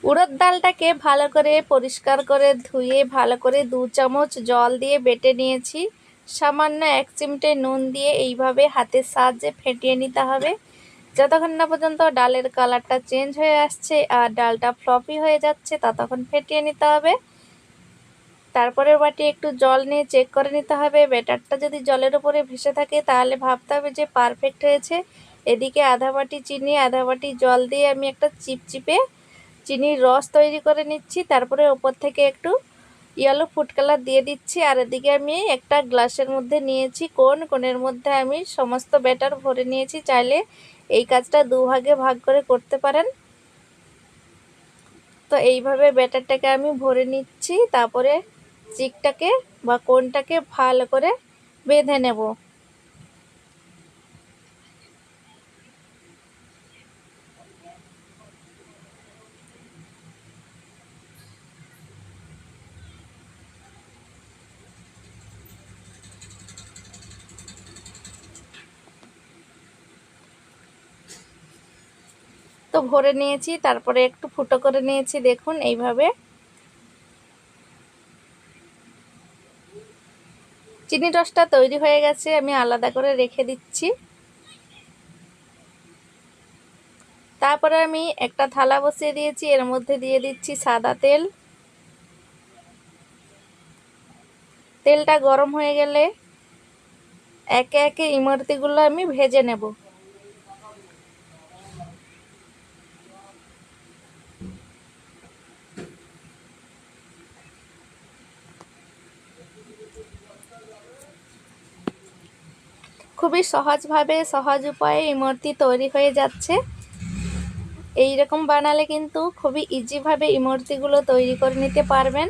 উড়দ ডালটাকে ভালো করে পরিষ্কার করে ধুয়ে ভালো করে 2 চামচ জল দিয়ে বেটে নিয়েছি। সামান্য 1 চিমটে নুন দিয়ে এইভাবে হাতের সাহায্যে ফেটিয়ে নিতে হবে যতক্ষণ না পর্যন্ত ডালের কালারটা চেঞ্জ হয়ে আসছে আর ডালটা ফ্লপি হয়ে যাচ্ছে ততক্ষণ ফেটিয়ে নিতে হবে। তারপরের বাটি একটু জল নিয়ে চেক করে নিতে হবে। ব্যাটারটা যদি জলের উপরে ভেসে থাকে তাহলে ভাবতে হবে যে পারফেক্ট হয়েছে। এদিকে আধা বাটি চিনি আধা বাটি জল দিয়ে আমি একটা চিপচিপে চিনির রস তৈরি করে নিচ্ছি। তারপরে ওপর থেকে একটু ইয়েলো ফুড কালার দিয়ে দিচ্ছি। আর এদিকে আমি একটা গ্লাসের মধ্যে নিয়েছি কোণের মধ্যে আমি সমস্ত ব্যাটার ভরে নিয়েছি। চাইলে এই কাজটা 2 ভাগে ভাগ করে করতে পারেন। তো এইভাবে ব্যাটারটাকে আমি ভরে নিচ্ছি। তারপরে চিকটাকে বা কোণটাকে ভালো করে বেঁধে নেব। তো ভরে নিয়েছি, তারপরে একটু ফুটো করে নিয়েছি। দেখুন এইভাবে চিনি রসটা তৈরি হয়ে গেছে, আমি আলাদা করে রেখে দিচ্ছি। তারপরে আমি একটা থালা বসিয়ে দিয়েছি, এর মধ্যে দিয়ে দিচ্ছি সাদা তেল। তেলটা গরম হয়ে গেলে একে একে ইমরতিগুলো আমি ভেজে নেব। খুবই সহজভাবে সহজ উপায়ে ইমরতি তৈরি হয়ে যাচ্ছে। এই রকম বানালে কিন্তু খুবই ইজিভাবে ইমরতিগুলো তৈরি করে নিতে পারবেন।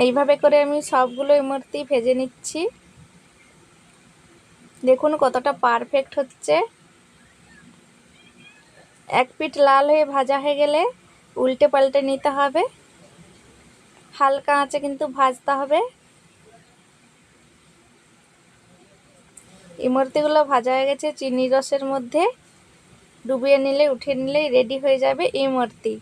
এইভাবে করে আমি সবগুলো ইমরতি ভেজে নিচ্ছি। দেখুন কতটা পারফেক্ট হচ্ছে। এক পিঠ লাল হয়ে ভাজা হয়ে গেলে উল্টে পাল্টে নিতে হবে। হালকা আঁচে কিন্তু ভাজতে হবে। ইমরতিগুলো ভাজা হয়ে গেছে, চিনি রসের মধ্যে ডুবিয়ে নিলে উঠিয়ে নিলেই রেডি হয়ে যাবে ইমরতি।